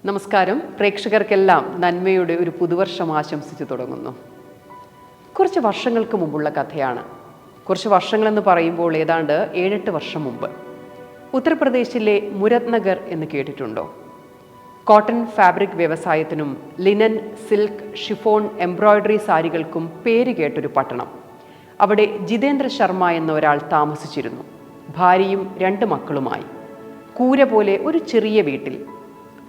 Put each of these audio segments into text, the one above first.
നമസ്കാരം. പ്രേക്ഷകർക്കെല്ലാം നന്മയുടെ ഒരു പുതുവർഷം ആശംസിച്ചു തുടങ്ങുന്നു. കുറച്ച് വർഷങ്ങൾക്ക് മുമ്പുള്ള കഥയാണ്. കുറച്ച് വർഷങ്ങളെന്ന് പറയുമ്പോൾ ഏതാണ്ട് 7-8 വർഷം മുമ്പ്. ഉത്തർപ്രദേശിലെ മുരത്നഗർ എന്ന് കേട്ടിട്ടുണ്ടോ? കോട്ടൺ ഫാബ്രിക് വ്യവസായത്തിനും ലിനൻ, സിൽക്ക്, ഷിഫോൺ, എംബ്രോയ്ഡറി സാരികൾക്കും പേര് കേട്ടൊരു പട്ടണം. അവിടെ ജിതേന്ദ്ര ശർമ്മ എന്ന ഒരാൾ താമസിച്ചിരുന്നു. ഭാര്യയും 2 മക്കളുമായി. കൂര പോലെ ഒരു ചെറിയ വീട്ടിൽ.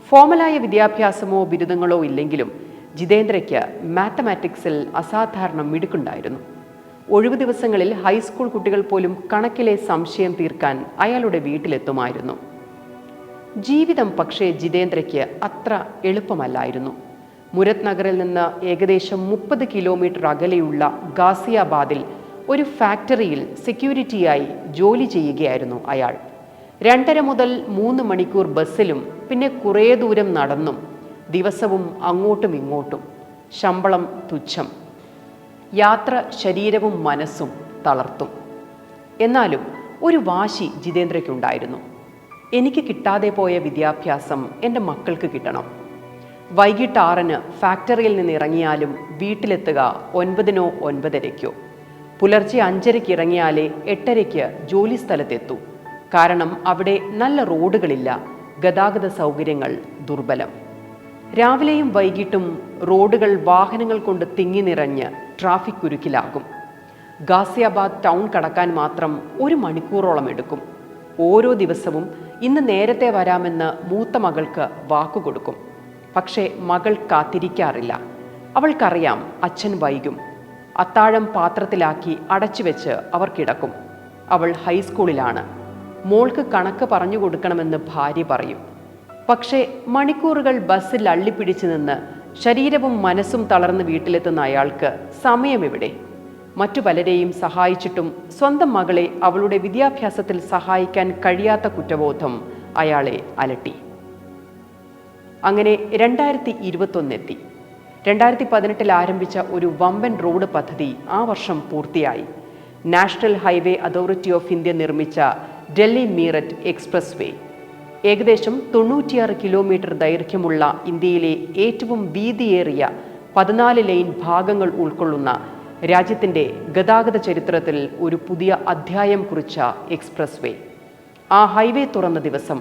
ഫോമലായ വിദ്യാഭ്യാസമോ ബിരുദങ്ങളോ ഇല്ലെങ്കിലും ജിതേന്ദ്രയ്ക്ക് മാത്തമാറ്റിക്സിൽ അസാധാരണ മിടുക്കുണ്ടായിരുന്നു. ഒഴിവു ദിവസങ്ങളിൽ ഹൈസ്കൂൾ കുട്ടികൾ പോലും കണക്കിലെ സംശയം തീർക്കാൻ അയാളുടെ വീട്ടിലെത്തുമായിരുന്നു. ജീവിതം പക്ഷേ ജിതേന്ദ്രയ്ക്ക് അത്ര എളുപ്പമല്ലായിരുന്നു. മുരത്നഗറിൽ നിന്ന് ഏകദേശം 30 കിലോമീറ്റർ അകലെയുള്ള ഗാസിയാബാദിൽ ഒരു ഫാക്ടറിയിൽ സെക്യൂരിറ്റിയായി ജോലി ചെയ്യുകയായിരുന്നു അയാൾ. 2.5 മുതൽ 3 മണിക്കൂർ ബസ്സിലും പിന്നെ കുറേ ദൂരം നടന്നും, ദിവസവും അങ്ങോട്ടും ഇങ്ങോട്ടും. ശമ്പളം തുച്ഛം. യാത്ര ശരീരവും മനസ്സും തളർത്തും. എന്നാലും ഒരു വാശി ജിതേന്ദ്രയ്ക്കുണ്ടായിരുന്നു. എനിക്ക് കിട്ടാതെ പോയ വിദ്യാഭ്യാസം എൻ്റെ മക്കൾക്ക് കിട്ടണം. വൈകിട്ട് 6-ന് ഫാക്ടറിയിൽ നിന്ന് ഇറങ്ങിയാലും വീട്ടിലെത്തുക 9-നോ 9:30-ക്കോ. പുലർച്ചെ 5:30-ക്ക് ഇറങ്ങിയാലേ 8:30-ക്ക് ജോലി സ്ഥലത്തെത്തൂ. കാരണം അവിടെ നല്ല റോഡുകളില്ല, ഗതാഗത സൗകര്യങ്ങൾ ദുർബലം. രാവിലെയും വൈകിട്ടും റോഡുകൾ വാഹനങ്ങൾ കൊണ്ട് തിങ്ങി നിറഞ്ഞ് ട്രാഫിക് കുരുക്കിലാകും. ഗാസിയാബാദ് ടൗൺ കടക്കാൻ മാത്രം 1 മണിക്കൂറോളം എടുക്കും. ഓരോ ദിവസവും ഇന്ന് നേരത്തെ വരാമെന്ന് മൂത്ത മകൾക്ക് വാക്കുകൊടുക്കും. പക്ഷേ മകൾ കാത്തിരിക്കാറില്ല. അവൾക്കറിയാം അച്ഛൻ വൈകും. അത്താഴം പാത്രത്തിലാക്കി അടച്ചുവെച്ച് അവർ കിടക്കും. അവൾ ഹൈസ്കൂളിലാണ്. മോൾക്ക് കണക്ക് പറഞ്ഞു കൊടുക്കണമെന്ന് ഭാര്യ പറയും. പക്ഷേ മണിക്കൂറുകൾ ബസ്സിൽ അള്ളിപ്പിടിച്ചു നിന്ന് ശരീരവും മനസ്സും തളർന്ന് വീട്ടിലെത്തുന്ന അയാൾക്ക് സമയമെവിടെ? മറ്റു പലരെയും സഹായിച്ചിട്ടും സ്വന്തം മകളെ അവളുടെ വിദ്യാഭ്യാസത്തിൽ സഹായിക്കാൻ കഴിയാത്ത കുറ്റബോധം അയാളെ അലട്ടി. അങ്ങനെ 2021 എത്തി. 2018 ആരംഭിച്ച ഒരു വമ്പൻ റോഡ് പദ്ധതി ആ വർഷം പൂർത്തിയായി. National highway authority of India നിർമ്മിച്ച ഡൽഹി മീററ്റ് എക്സ്പ്രസ് വേ. ഏകദേശം 96 കിലോമീറ്റർ ദൈർഘ്യമുള്ള ഇന്ത്യയിലെ ഏറ്റവും വീതിയേറിയ 14 ലൈൻ ഭാഗങ്ങൾ ഉൾക്കൊള്ളുന്ന രാജ്യത്തിൻ്റെ ഗതാഗത ചരിത്രത്തിൽ ഒരു പുതിയ അധ്യായം കുറിച്ച എക്സ്പ്രസ് വേ. ആ ഹൈവേ തുറന്ന ദിവസം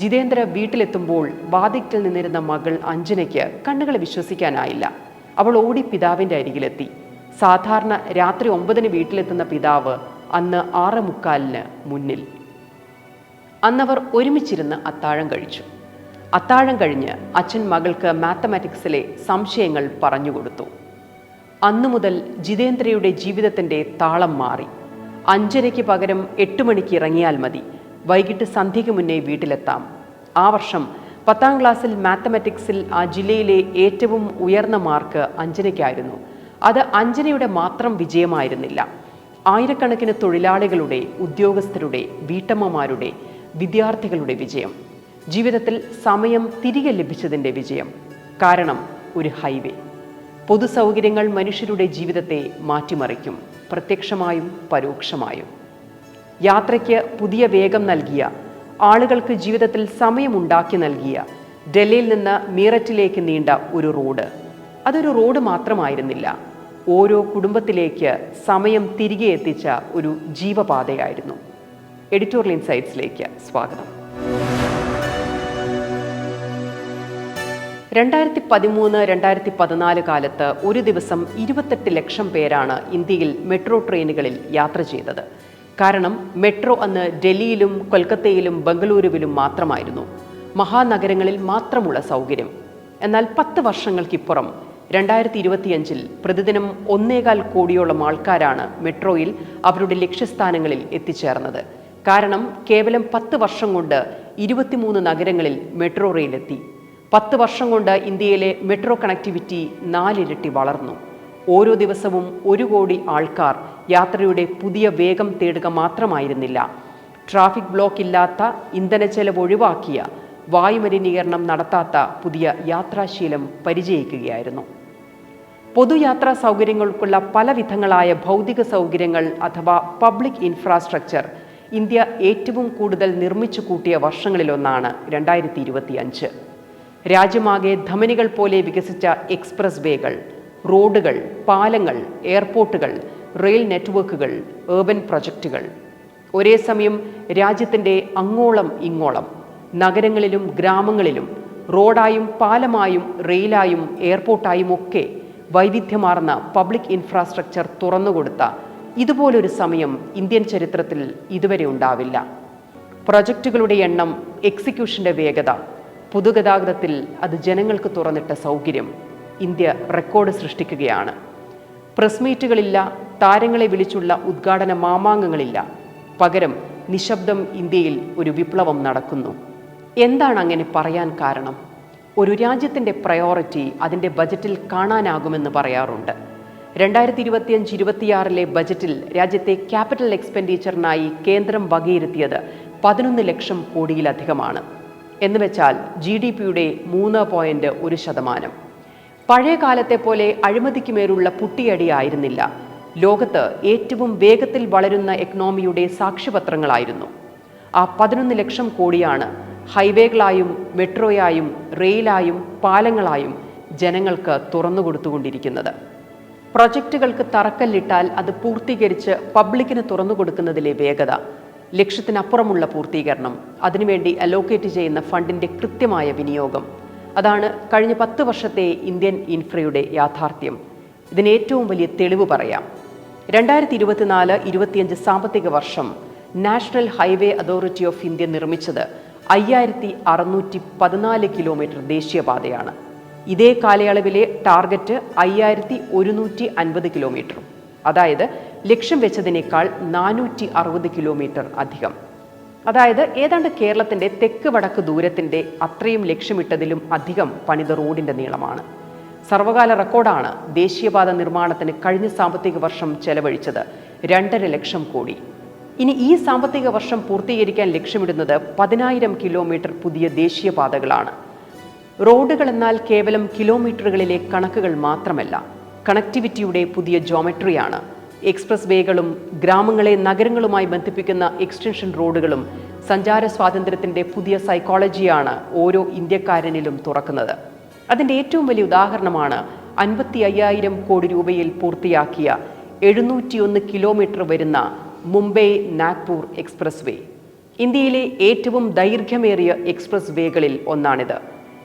ജിതേന്ദ്ര വീട്ടിലെത്തുമ്പോൾ വാതിൽക്കൽ നിന്നിരുന്ന മകൾ അഞ്ജനയ്ക്ക് കണ്ണുകളെ വിശ്വസിക്കാനായില്ല. അവൾ ഓടി പിതാവിൻ്റെ അരികിലെത്തി. സാധാരണ രാത്രി 9-ന് വീട്ടിലെത്തുന്ന പിതാവ് അന്ന് 6:45-ന് മുന്നിൽ. അന്നവർ ഒരുമിച്ചിരുന്ന് അത്താഴം കഴിച്ചു. അത്താഴം കഴിഞ്ഞ് അച്ഛൻ മകൾക്ക് മാത്തമാറ്റിക്സിലെ സംശയങ്ങൾ പറഞ്ഞുകൊടുത്തു. അന്നു മുതൽ ജിതേന്ദ്രയുടെ ജീവിതത്തിൻ്റെ താളം മാറി. 5:30-ക്ക് പകരം 8 മണിക്ക് ഇറങ്ങിയാൽ മതി. വൈകിട്ട് സന്ധ്യയ്ക്ക് മുന്നേ വീട്ടിലെത്താം. ആ വർഷം 10ാം ക്ലാസ്സിൽ മാത്തമാറ്റിക്സിൽ ആ ജില്ലയിലെ ഏറ്റവും ഉയർന്ന മാർക്ക് അഞ്ജനയ്ക്കായിരുന്നു. അത് അഞ്ജനയുടെ മാത്രം വിജയമായിരുന്നില്ല. ആയിരക്കണക്കിന് തൊഴിലാളികളുടെ, ഉദ്യോഗസ്ഥരുടെ, വീട്ടമ്മമാരുടെ, വിദ്യാർത്ഥികളുടെ വിജയം. ജീവിതത്തിൽ സമയം തിരികെ ലഭിച്ചതിൻ്റെ വിജയം. കാരണം ഒരു ഹൈവേ. പൊതുസൗകര്യങ്ങൾ മനുഷ്യരുടെ ജീവിതത്തെ മാറ്റിമറിക്കും, പ്രത്യക്ഷമായും പരോക്ഷമായും. യാത്രയ്ക്ക് പുതിയ വേഗം നൽകിയ, ആളുകൾക്ക് ജീവിതത്തിൽ സമയമുണ്ടാക്കി നൽകിയ, ഡൽഹിയിൽ നിന്ന് മീററ്റിലേക്ക് നീണ്ട ഒരു റോഡ്. അതൊരു റോഡ് മാത്രമായിരുന്നില്ല, ഓരോ കുടുംബത്തിലേക്ക് സമയം തിരികെ എത്തിച്ച ഒരു ജീവപാതയായിരുന്നു. എഡിറ്റോറിയൽ ഇൻസൈറ്റ്സിലേക്ക് സ്വാഗതം. 2013-2014 കാലത്ത് ഒരു ദിവസം 28 ലക്ഷം പേരാണ് ഇന്ത്യയിൽ മെട്രോ ട്രെയിനുകളിൽ യാത്ര ചെയ്തത്. കാരണം മെട്രോ അന്ന് ഡൽഹിയിലും കൊൽക്കത്തയിലും ബംഗളൂരുവിലും മാത്രമായിരുന്നു, മഹാനഗരങ്ങളിൽ മാത്രമുള്ള സൗകര്യം. എന്നാൽ 10 വർഷങ്ങൾക്കിപ്പുറം 2025-ൽ പ്രതിദിനം 1.25 കോടിയോളം ആൾക്കാരാണ് മെട്രോയിൽ അവരുടെ ലക്ഷ്യസ്ഥാനങ്ങളിൽ എത്തിച്ചേർന്നത്. കാരണം കേവലം 10 വർഷം കൊണ്ട് 23 നഗരങ്ങളിൽ മെട്രോ റെയിലെത്തി. 10 വർഷം കൊണ്ട് ഇന്ത്യയിലെ മെട്രോ കണക്ടിവിറ്റി 4 ഇരട്ടി വളർന്നു. ഓരോ ദിവസവും 1 കോടി ആൾക്കാർ യാത്രയുടെ പുതിയ വേഗം തേടുക മാത്രമായിരുന്നില്ല, ട്രാഫിക് ബ്ലോക്ക് ഇല്ലാത്ത, ഇന്ധനച്ചെലവ് ഒഴിവാക്കിയ, വായുമലിനീകരണം നടത്താത്ത പുതിയ യാത്രാശീലം പരിചയിക്കുകയായിരുന്നു. പൊതുയാത്രാ സൗകര്യങ്ങൾക്കുള്ള പല വിധങ്ങളായ ഭൗതിക സൗകര്യങ്ങൾ അഥവാ പബ്ലിക് ഇൻഫ്രാസ്ട്രക്ചർ ഇന്ത്യ ഏറ്റവും കൂടുതൽ നിർമ്മിച്ചു കൂട്ടിയ വർഷങ്ങളിലൊന്നാണ് 2025. രാജ്യമാകെ ധമനികൾ പോലെ വികസിച്ച എക്സ്പ്രസ് വേകൾ, റോഡുകൾ, പാലങ്ങൾ, എയർപോർട്ടുകൾ, റെയിൽ നെറ്റ്വർക്കുകൾ, ഏർബൻ പ്രൊജക്റ്റുകൾ. ഒരേ സമയം രാജ്യത്തിൻ്റെ അങ്ങോളം ഇങ്ങോളം നഗരങ്ങളിലും ഗ്രാമങ്ങളിലും റോഡായും പാലമായും റെയിലായും എയർപോർട്ടായും ഒക്കെ വൈവിധ്യമാർന്ന പബ്ലിക് ഇൻഫ്രാസ്ട്രക്ചർ തുറന്നുകൊടുത്ത ഇതുപോലൊരു സമയം ഇന്ത്യൻ ചരിത്രത്തിൽ ഇതുവരെ ഉണ്ടാവില്ല. പ്രൊജക്റ്റുകളുടെ എണ്ണം, എക്സിക്യൂഷൻ്റെ വേഗത, പൊതുഗതാഗതത്തിൽ അത് ജനങ്ങൾക്ക് തുറന്നിട്ട സൗകര്യം, ഇന്ത്യ റെക്കോർഡ് സൃഷ്ടിക്കുകയാണ്. പ്രസ് മീറ്റുകളില്ല, താരങ്ങളെ വിളിച്ചുള്ള ഉദ്ഘാടന മാമാങ്കങ്ങളില്ല. പകരം നിശബ്ദം ഇന്ത്യയിൽ ഒരു വിപ്ലവം നടക്കുന്നു. എന്താണ് അങ്ങനെ പറയാൻ കാരണം? ഒരു രാജ്യത്തിൻ്റെ പ്രയോറിറ്റി അതിൻ്റെ ബജറ്റിൽ കാണാനാകുമെന്ന് പറയാറുണ്ട്. 2025-26 ബജറ്റിൽ രാജ്യത്തെ ക്യാപിറ്റൽ എക്സ്പെൻഡിച്ചറിനായി കേന്ദ്രം വകയിരുത്തിയത് 11 ലക്ഷം കോടിയിലധികമാണ്. എന്നുവെച്ചാൽ GDP-യുടെ 3.1%. പഴയ കാലത്തെ പോലെ അഴിമതിക്കുമേലുള്ള പുട്ടിയടിയായിരുന്നില്ല. ലോകത്ത് ഏറ്റവും വേഗത്തിൽ വളരുന്ന എക്കണോമിയുടെ സാക്ഷ്യപത്രങ്ങളായിരുന്നു. ആ 11 ലക്ഷം കോടിയാണ് ഹൈവേകളായും മെട്രോയായും റെയിലായും പാലങ്ങളായും ജനങ്ങൾക്ക് തുറന്നുകൊടുത്തുകൊണ്ടിരിക്കുന്നത്. പ്രൊജക്റ്റുകൾക്ക് തറക്കല്ലിട്ടാൽ അത് പൂർത്തീകരിച്ച് പബ്ലിക്കിന് തുറന്നുകൊടുക്കുന്നതിലെ വേഗത, ലക്ഷ്യത്തിനപ്പുറമുള്ള പൂർത്തീകരണം, അതിനുവേണ്ടി അലോക്കേറ്റ് ചെയ്യുന്ന ഫണ്ടിൻ്റെ കൃത്യമായ വിനിയോഗം, അതാണ് കഴിഞ്ഞ 10 വർഷത്തെ ഇന്ത്യൻ ഇൻഫ്രയുടെ യാഥാർത്ഥ്യം. ഇതിന് ഏറ്റവും വലിയ തെളിവ് പറയാം. 2024-25 സാമ്പത്തിക വർഷം national highway authority of India നിർമ്മിച്ചത് 5614 കിലോമീറ്റർ ദേശീയപാതയാണ്. ഇതേ കാലയളവിലെ ടാർഗറ്റ് 5150 കിലോമീറ്ററും, അതായത് ലക്ഷ്യം വെച്ചതിനേക്കാൾ 460 കിലോമീറ്റർ അധികം. അതായത് ഏതാണ്ട് കേരളത്തിൻ്റെ തെക്ക് വടക്ക് ദൂരത്തിൻ്റെ അത്രയും ലക്ഷ്യമിട്ടതിലും അധികം പണിത റോഡിൻ്റെ നീളമാണ്. സർവകാല റെക്കോർഡാണ് ദേശീയപാത നിർമ്മാണത്തിന് കഴിഞ്ഞ സാമ്പത്തിക വർഷം ചെലവഴിച്ചത് 2.5 ലക്ഷം കോടി. ഇനി ഈ സാമ്പത്തിക വർഷം പൂർത്തീകരിക്കാൻ ലക്ഷ്യമിടുന്നത് 10,000 കിലോമീറ്റർ പുതിയ ദേശീയപാതകളാണ്. റോഡുകൾ എന്നാൽ കേവലം കിലോമീറ്ററുകളിലെ കണക്കുകൾ മാത്രമല്ല, കണക്ടിവിറ്റിയുടെ പുതിയ ജോമെട്രിയാണ്. എക്സ്പ്രസ് വേകളും ഗ്രാമങ്ങളെ നഗരങ്ങളുമായി ബന്ധിപ്പിക്കുന്ന എക്സ്റ്റൻഷൻ റോഡുകളും സഞ്ചാര സ്വാതന്ത്ര്യത്തിൻ്റെ പുതിയ സൈക്കോളജിയാണ് ഓരോ ഇന്ത്യക്കാരനിലും തുറക്കുന്നത്. അതിൻ്റെ ഏറ്റവും വലിയ ഉദാഹരണമാണ് 55,000 കോടി രൂപയിൽ പൂർത്തിയാക്കിയ 701 കിലോമീറ്റർ വരുന്ന മുംബൈ നാഗ്പൂർ എക്സ്പ്രസ് വേ. ഇന്ത്യയിലെ ഏറ്റവും ദൈർഘ്യമേറിയ എക്സ്പ്രസ് വേകളിൽ ഒന്നാണിത്.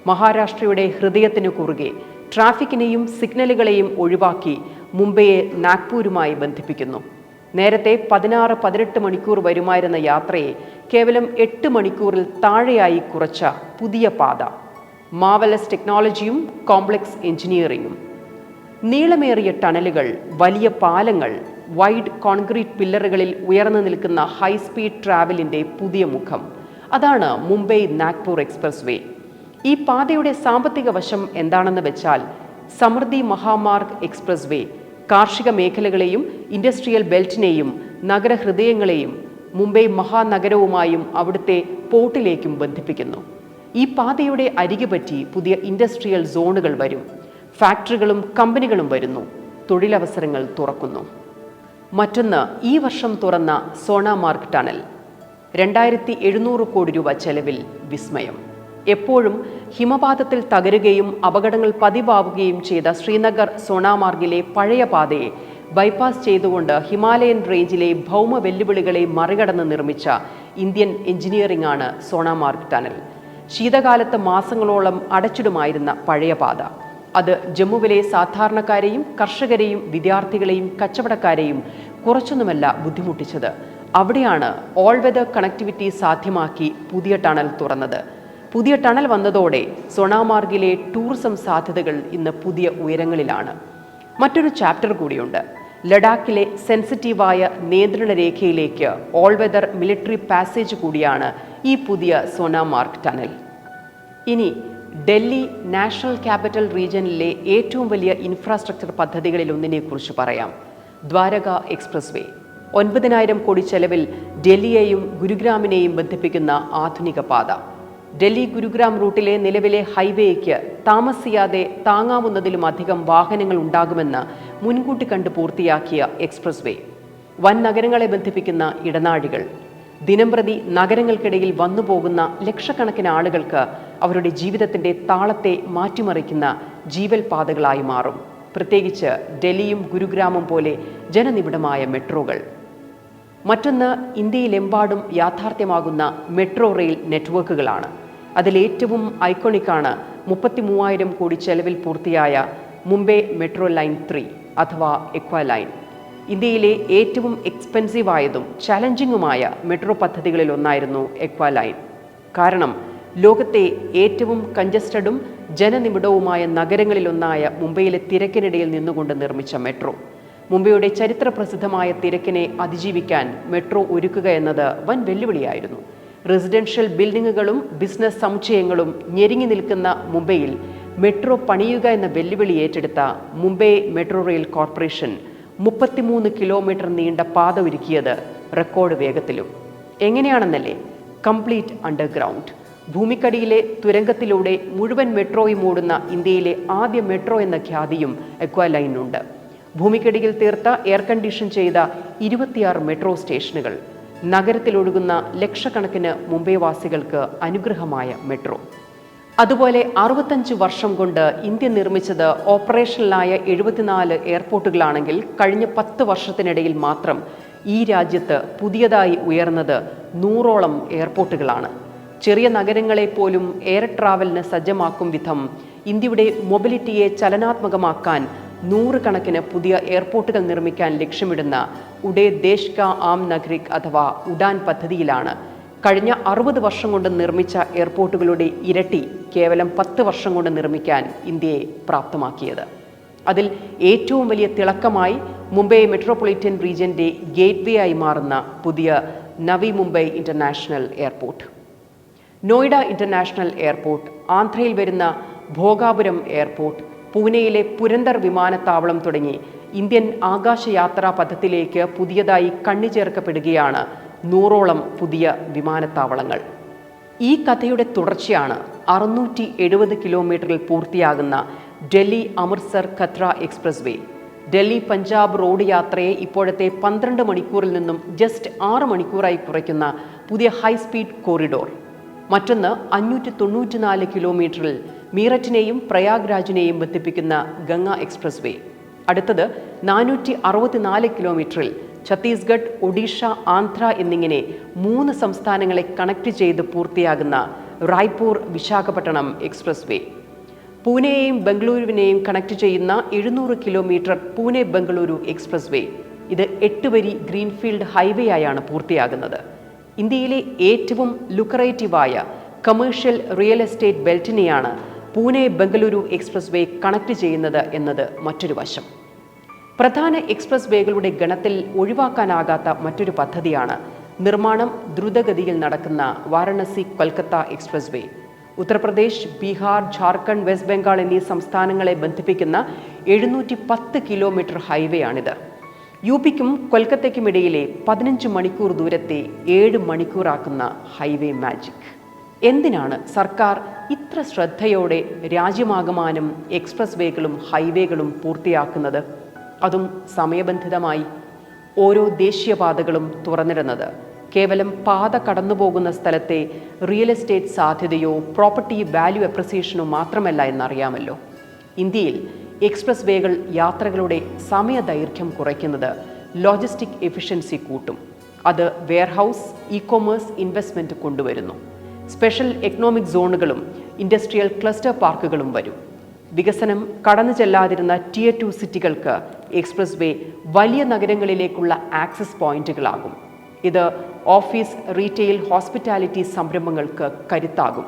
മഹാരാഷ്ട്രയുടെ ഹൃദയത്തിനു കുറുകെ ട്രാഫിക്കിനെയും സിഗ്നലുകളെയും ഒഴിവാക്കി മുംബൈയെ നാഗ്പൂരുമായി ബന്ധിപ്പിക്കുന്നു. നേരത്തെ 16-18 മണിക്കൂർ വരുമായിരുന്ന യാത്രയെ കേവലം 8 മണിക്കൂറിൽ താഴെയായി കുറച്ച പുതിയ പാത. മാർവലസ് ടെക്നോളജിയും കോംപ്ലക്സ് എഞ്ചിനീയറിംഗും. നീളമേറിയ ടണലുകൾ, വലിയ പാലങ്ങൾ, വൈഡ് കോൺക്രീറ്റ് പില്ലറുകളിൽ ഉയർന്നു നിൽക്കുന്ന ഹൈസ്പീഡ് ട്രാവലിൻ്റെ പുതിയ മുഖം, അതാണ് മുംബൈ നാഗ്പൂർ എക്സ്പ്രസ് വേ. ഈ പാതയുടെ സാമ്പത്തിക വശം എന്താണെന്ന് വെച്ചാൽ, സമൃദ്ധി മഹാമാർഗ് എക്സ്പ്രസ് വേ കാർഷിക മേഖലകളെയും ഇൻഡസ്ട്രിയൽ ബെൽറ്റിനെയും നഗരഹൃദയങ്ങളെയും മുംബൈ മഹാനഗരവുമായും അവിടുത്തെ പോർട്ടിലേക്കും ബന്ധിപ്പിക്കുന്നു. ഈ പാതയുടെ അരികുപറ്റി പുതിയ ഇൻഡസ്ട്രിയൽ സോണുകൾ വരും. ഫാക്ടറികളും കമ്പനികളും വരുന്നു. തൊഴിലവസരങ്ങൾ തുറക്കുന്നു. മറ്റൊന്ന്, ഈ വർഷം തുറന്ന സോണാമാർഗ് ടണൽ. 2700 കോടി രൂപ ചെലവിൽ വിസ്മയം. എപ്പോഴും ഹിമപാതത്തിൽ തകരുകയും അപകടങ്ങൾ പതിവാവുകയും ചെയ്ത ശ്രീനഗർ സോണാമാർഗിലെ പഴയ പാതയെ ബൈപ്പാസ് ചെയ്തുകൊണ്ട് ഹിമാലയൻ റേഞ്ചിലെ ഭൗമ വെല്ലുവിളികളെ മറികടന്ന് നിർമ്മിച്ച ഇന്ത്യൻ എഞ്ചിനീയറിംഗ് ആണ് സോണാമാർഗ് ടണൽ. ശീതകാലത്ത് മാസങ്ങളോളം അടച്ചിടുമായിരുന്ന പഴയ പാത, അത് ജമ്മുവിലെ സാധാരണക്കാരെയും കർഷകരെയും വിദ്യാർത്ഥികളെയും കച്ചവടക്കാരെയും കുറച്ചൊന്നുമല്ല ബുദ്ധിമുട്ടിച്ചത്. അവിടെയാണ് ഓൾ വെതർ കണക്ടിവിറ്റി സാധ്യമാക്കി പുതിയ ടണൽ തുറന്നത്. പുതിയ ടണൽ വന്നതോടെ സോണാമാർഗിലെ ടൂറിസം സാധ്യതകൾ ഇന്ന് പുതിയ ഉയരങ്ങളിലാണ്. മറ്റൊരു ചാപ്റ്റർ കൂടിയുണ്ട്. ലഡാക്കിലെ സെൻസിറ്റീവായ നിയന്ത്രണ രേഖയിലേക്ക് ഓൾ വെതർ മിലിറ്ററി പാസേജ് കൂടിയാണ് ഈ പുതിയ സോണാമാർഗ് ടണൽ. ഇനി ഡൽഹി നാഷണൽ ക്യാപിറ്റൽ റീജിയനിലെ ഏറ്റവും വലിയ ഇൻഫ്രാസ്ട്രക്ചർ പദ്ധതികളിൽ ഒന്നിനെക്കുറിച്ച് പറയാം. ദ്വാരക എക്സ്പ്രസ് വേ. 9,000 കോടി ചെലവിൽ ഡൽഹിയെയും ഗുരുഗ്രാമിനെയും ബന്ധിപ്പിക്കുന്ന ആധുനിക പാത. ഡൽഹി ഗുരുഗ്രാം റൂട്ടിലെ നിലവിലെ ഹൈവേയ്ക്ക് താമസിയാതെ താങ്ങാവുന്നതിലും അധികം വാഹനങ്ങൾ ഉണ്ടാകുമെന്ന് മുൻകൂട്ടി കണ്ട് പൂർത്തിയാക്കിയ എക്സ്പ്രസ് വേ. വൻ നഗരങ്ങളെ ബന്ധിപ്പിക്കുന്ന ഇടനാഴികൾ. ദിനംപ്രതി നഗരങ്ങൾക്കിടയിൽ വന്നുപോകുന്ന ലക്ഷക്കണക്കിന് ആളുകൾക്ക് അവരുടെ ജീവിതത്തിൻ്റെ താളത്തെ മാറ്റിമറിക്കുന്ന ജീവൽ പാതകളായി മാറും. പ്രത്യേകിച്ച് ഡൽഹിയും ഗുരുഗ്രാമും പോലെ ജനനിബിഡമായ മെട്രോകൾ. മറ്റൊന്ന് ഇന്ത്യയിലെമ്പാടും യാഥാർത്ഥ്യമാകുന്ന മെട്രോ റെയിൽ നെറ്റ്വർക്കുകളാണ്. അതിലേറ്റവും ഐക്കോണിക്കാണ് 33,000 കോടി ചെലവിൽ പൂർത്തിയായ മുംബൈ മെട്രോ ലൈൻ 3 അഥവാ എക്വ ലൈൻ. ഇന്ത്യയിലെ ഏറ്റവും എക്സ്പെൻസീവായതും ചലഞ്ചിങ്ങുമായ മെട്രോ പദ്ധതികളിൽ ഒന്നായിരുന്നു എക്വ ലൈൻ. കാരണം ലോകത്തെ ഏറ്റവും കഞ്ചസ്റ്റഡും ജനനിബിഡവുമായ നഗരങ്ങളിലൊന്നായ മുംബൈയിലെ തിരക്കിനിടയിൽ നിന്നുകൊണ്ട് നിർമ്മിച്ച മെട്രോ. മുംബൈയുടെ ചരിത്രപ്രസിദ്ധമായ തിരക്കിനെ അതിജീവിക്കാൻ മെട്രോ ഒരുക്കുക എന്നത് വൻ വെല്ലുവിളിയായിരുന്നു. റെസിഡൻഷ്യൽ ബിൽഡിങ്ങുകളും ബിസിനസ് സമുച്ചയങ്ങളും ഞെരുങ്ങി നിൽക്കുന്ന മുംബൈയിൽ മെട്രോ പണിയുക എന്ന വെല്ലുവിളി ഏറ്റെടുത്ത Mumbai metro rail corporation 33 kilometre നീണ്ട പാത ഒരുക്കിയത് റെക്കോർഡ് വേഗത്തിലും. എങ്ങനെയാണെന്നല്ലേ? Complete underground. ഭൂമിക്കടിയിലെ തുരങ്കത്തിലൂടെ മുഴുവൻ മെട്രോയും ഓടുന്ന ഇന്ത്യയിലെ ആദ്യ മെട്രോ എന്ന ഖ്യാതിയും എക്വ ലൈനുണ്ട്. ഭൂമിക്കടിയിൽ തീർത്ത എയർ കണ്ടീഷൻ ചെയ്ത 26 മെട്രോ സ്റ്റേഷനുകൾ, നഗരത്തിലൊഴുകുന്ന ലക്ഷക്കണക്കിന് മുംബൈ വാസികൾക്ക് അനുഗ്രഹമായ മെട്രോ. അതുപോലെ 65 വർഷം കൊണ്ട് ഇന്ത്യ നിർമ്മിച്ചത് ഓപ്പറേഷനിലായ 74 എയർപോർട്ടുകളാണെങ്കിൽ കഴിഞ്ഞ 10 വർഷത്തിനിടയിൽ മാത്രം ഈ രാജ്യത്ത് പുതിയതായി ഉയർന്നത് 100ഓളം എയർപോർട്ടുകളാണ്. ചെറിയ നഗരങ്ങളെ പോലും എയർ ട്രാവലിന് സജ്ജമാക്കും വിധം ഇന്ത്യയുടെ മൊബിലിറ്റിയെ ചലനാത്മകമാക്കാൻ 100 കണക്കിന് പുതിയ എയർപോർട്ടുകൾ നിർമ്മിക്കാൻ ലക്ഷ്യമിടുന്ന ഉഡേ ദേശ് കാ ആം നഗരിക് അഥവാ ഉഡാൻ പദ്ധതിയിലാണ് കഴിഞ്ഞ 60 വർഷം കൊണ്ട് നിർമ്മിച്ച എയർപോർട്ടുകളുടെ ഇരട്ടി കേവലം 10 വർഷം കൊണ്ട് നിർമ്മിക്കാൻ ഇന്ത്യയെ പ്രാപ്തമാക്കിയത്. അതിൽ ഏറ്റവും വലിയ തിളക്കമായി മുംബൈ മെട്രോപൊളിറ്റൻ റീജിയന്റെ ഗേറ്റ്വേ ആയി മാറുന്ന പുതിയ Navi Mumbai international airport, Noida international airport, ആന്ധ്രയിൽ വരുന്ന ഭോഗാപുരം എയർപോർട്ട്, പൂനെയിലെ പുരന്തർ വിമാനത്താവളം തുടങ്ങി ഇന്ത്യൻ ആകാശയാത്രാ പഥത്തിലേക്ക് പുതിയതായി കണ്ണിചേർക്കപ്പെടുകയാണ് 100ഓളം പുതിയ വിമാനത്താവളങ്ങൾ. ഈ കഥയുടെ തുടർച്ചയാണ് 670 കിലോമീറ്ററിൽ പൂർത്തിയാകുന്ന Delhi Amritsar Katra expressway. Delhi Punjab road യാത്രയെ ഇപ്പോഴത്തെ 12 മണിക്കൂറിൽ നിന്നും ജസ്റ്റ് 6 മണിക്കൂറായി കുറയ്ക്കുന്ന പുതിയ ഹൈസ്പീഡ് കോറിഡോർ. മറ്റൊന്ന് 594 കിലോമീറ്ററിൽ മീററ്റിനെയും പ്രയാഗ്രാജിനെയും ബന്ധിപ്പിക്കുന്ന ഗംഗ എക്സ്പ്രസ് വേ. അടുത്തത് 464 കിലോമീറ്ററിൽ ഛത്തീസ്ഗഡ്, ഒഡീഷ, ആന്ധ്ര എന്നിങ്ങനെ 3 സംസ്ഥാനങ്ങളെ കണക്ട് ചെയ്ത് പൂർത്തിയാകുന്ന റായ്പൂർ വിശാഖപട്ടണം എക്സ്പ്രസ് വേ. പൂനെയെയും ബംഗളൂരുവിനെയും കണക്ട് ചെയ്യുന്ന 700 kilometre Pune Bengaluru expressway. ഇത് 8 വരി ഗ്രീൻഫീൽഡ് ഹൈവേ ആയാണ് പൂർത്തിയാകുന്നത്. ഇന്ത്യയിലെ ഏറ്റവും ലുക്രേറ്റീവായ കമേഴ്ഷ്യൽ റിയൽ എസ്റ്റേറ്റ് ബെൽറ്റിനെയാണ് Pune Bengaluru expressway connect ചെയ്യുന്നത് എന്നത് മറ്റൊരു വശം. പ്രധാന എക്സ്പ്രസ് വേകളുടെ ഗണത്തിൽ ഒഴിവാക്കാനാകാത്ത മറ്റൊരു പദ്ധതിയാണ് നിർമ്മാണം ദ്രുതഗതിയിൽ നടക്കുന്ന വാരണസി കൊൽക്കത്ത എക്സ്പ്രസ് വേ. ഉത്തർപ്രദേശ്, ബീഹാർ, ജാർഖണ്ഡ്, വെസ്റ്റ് ബംഗാൾ എന്നീ സംസ്ഥാനങ്ങളെ ബന്ധിപ്പിക്കുന്ന 710 കിലോമീറ്റർ ഹൈവേ ആണിത്. യുപിക്കും കൊൽക്കത്തയ്ക്കുമിടയിലെ 15 മണിക്കൂർ ദൂരത്തെ 7 മണിക്കൂറാക്കുന്ന ഹൈവേ മാജിക്. എന്തിനാണ് സർക്കാർ ഇത്ര ശ്രദ്ധയോടെ രാജ്യമാകമാനം എക്സ്പ്രസ് വേകളും ഹൈവേകളും പൂർത്തിയാക്കുന്നത്? അതും സമയബന്ധിതമായി. ഓരോ ദേശീയപാതകളും തുറന്നിടുന്നത് കേവലം പാത കടന്നുപോകുന്ന സ്ഥലത്തെ റിയൽ എസ്റ്റേറ്റ് സാധ്യതയോ പ്രോപ്പർട്ടി വാല്യൂ അപ്രിസിയേഷനോ മാത്രമല്ല എന്നറിയാമല്ലോ. ഇന്ത്യയിൽ എക്സ്പ്രസ് വേകൾ യാത്രകളുടെ സമയദൈർഘ്യം കുറയ്ക്കുന്നത് ലോജിസ്റ്റിക് എഫിഷ്യൻസി കൂട്ടും. അത് വെയർഹൗസ്, ഇ കൊമേഴ്സ് ഇൻവെസ്റ്റ്മെൻറ്റ് കൊണ്ടുവരുന്നു. സ്പെഷ്യൽ എക്കണോമിക് സോണുകളും ഇൻഡസ്ട്രിയൽ ക്ലസ്റ്റർ പാർക്കുകളും വരും. വികസനം കടന്നു ചെല്ലാതിരുന്ന Tier 2 സിറ്റികൾക്ക് എക്സ്പ്രസ് വേ വലിയ നഗരങ്ങളിലേക്കുള്ള ആക്സസ് പോയിന്റുകളാകും. ഇത് ഓഫീസ്, റീറ്റെയിൽ, ഹോസ്പിറ്റാലിറ്റി സംരംഭങ്ങൾക്ക് കരുത്താകും.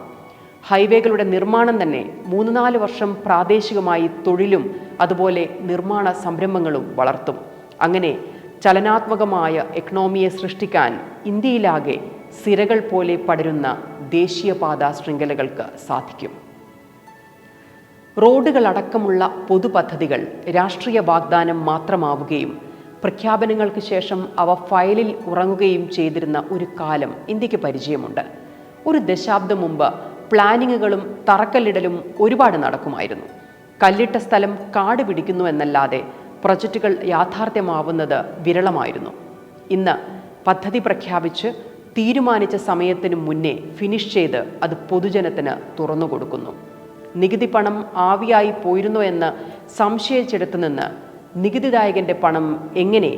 ഹൈവേകളുടെ നിർമ്മാണം തന്നെ 3-4 വർഷം പ്രാദേശികമായി തൊഴിലും അതുപോലെ നിർമ്മാണ സംരംഭങ്ങളും വളർത്തും. അങ്ങനെ ചലനാത്മകമായ എക്കണോമിയെ സൃഷ്ടിക്കാൻ ഇന്ത്യയിലാകെ സിരകൾ പോലെ പടരുന്ന ദേശീയപാത ശൃംഖലകൾക്ക് സാധിക്കും. റോഡുകളടക്കമുള്ള പൊതുപദ്ധതികൾ രാഷ്ട്രീയ വാഗ്ദാനം മാത്രമാവുകയും പ്രഖ്യാപനങ്ങൾക്ക് ശേഷം അവ ഫയലിൽ ഉറങ്ങുകയും ചെയ്തിരുന്ന ഒരു കാലം ഇന്ത്യക്ക് പരിചയമുണ്ട്. ഒരു ദശാബ്ദം മുമ്പ് പ്ലാനിങ്ങുകളും തറക്കല്ലിടലും ഒരുപാട് നടക്കുമായിരുന്നു. കല്ലിട്ട സ്ഥലം കാട് പിടിക്കുന്നു എന്നല്ലാതെ പ്രൊജക്റ്റുകൾ യാഥാർത്ഥ്യമാവുന്നത് വിരളമായിരുന്നു. ഇന്ന് പദ്ധതി പ്രഖ്യാപിച്ച് തീരുമാനിച്ച സമയത്തിന് മുന്നേ ഫിനിഷ് ചെയ്ത് അത് പൊതുജനത്തിന് തുറന്നു കൊടുക്കുന്നു. നികുതി പണം ആവിയായി പോയിരുന്നോ എന്ന് സംശയിച്ചെടുത്തു നിന്ന് നികുതിദായകന്റെ പണം എങ്ങനെ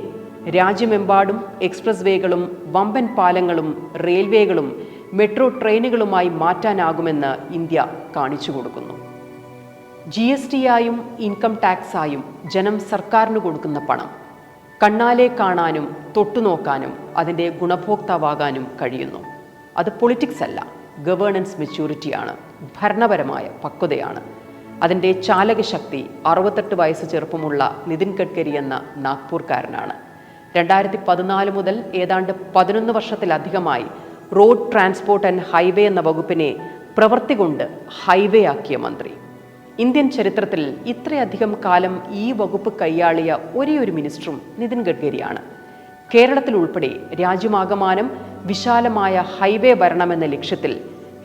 രാജ്യമെമ്പാടും എക്സ്പ്രസ് വേകളും വമ്പൻ പാലങ്ങളും റെയിൽവേകളും മെട്രോ ട്രെയിനുകളുമായി മാറ്റാനാകുമെന്ന് ഇന്ത്യ കാണിച്ചു കൊടുക്കുന്നു. GST ആയും ഇൻകം ടാക്സായും ജനം സർക്കാരിന് കൊടുക്കുന്ന പണം കണ്ണാലെ കാണാനും തൊട്ടുനോക്കാനും അതിൻ്റെ ഗുണഭോക്താവാകാനും കഴിയുന്നു. അത് പൊളിറ്റിക്സ് അല്ല, ഗവേണൻസ് മെച്യൂരിറ്റിയാണ്, ഭരണപരമായ പക്വതയാണ്. അതിൻ്റെ ചാലകശക്തി 68 വയസ്സ് ചെറുപ്പമുള്ള നിതിൻ ഗഡ്കരി എന്ന നാഗ്പൂർക്കാരനാണ്. 2014 മുതൽ ഏതാണ്ട് 11 വർഷത്തിലധികമായി റോഡ് ട്രാൻസ്പോർട്ട് ആൻഡ് ഹൈവേ എന്ന വകുപ്പിനെ പ്രവൃത്തി കൊണ്ട് ഹൈവേ ആക്കിയ മന്ത്രി. ഇന്ത്യൻ ചരിത്രത്തിൽ ഇത്രയധികം കാലം ഈ വകുപ്പ് കൈയാളിയ ഒരേയൊരു മിനിസ്റ്ററും നിതിൻ ഗഡ്കരിയാണ്. കേരളത്തിൽ ഉൾപ്പെടെ രാജ്യമാകമാനം വിശാലമായ ഹൈവേ ഭരണമെന്ന ലക്ഷ്യത്തിൽ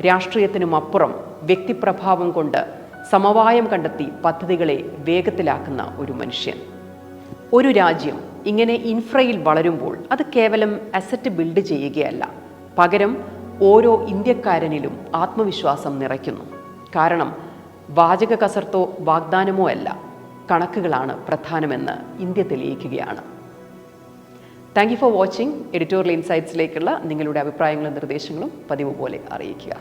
രാഷ്ട്രീയത്തിനുമപ്പുറം വ്യക്തിപ്രഭാവം കൊണ്ട് സമവായം കണ്ടെത്തി പദ്ധതികളെ വേഗത്തിലാക്കുന്ന ഒരു മനുഷ്യൻ. ഒരു രാജ്യം ഇങ്ങനെ ഇൻഫ്രയിൽ വളരുമ്പോൾ അത് കേവലം അസറ്റ് ബിൽഡ് ചെയ്യുകയല്ല, പകരം ഓരോ ഇന്ത്യക്കാരനിലും ആത്മവിശ്വാസം നിറയ്ക്കുന്നു. കാരണം വാചക കസർത്തോ വാഗ്ദാനമോ അല്ല, കണക്കുകളാണ് പ്രധാനമെന്ന് ഇന്ത്യ തെളിയിക്കുകയാണ്. Thank you for watching. Editorial ഇൻസൈറ്റ്സിലേക്കുള്ള നിങ്ങളുടെ അഭിപ്രായങ്ങളും നിർദ്ദേശങ്ങളും പതിവ് പോലെ അറിയിക്കുക.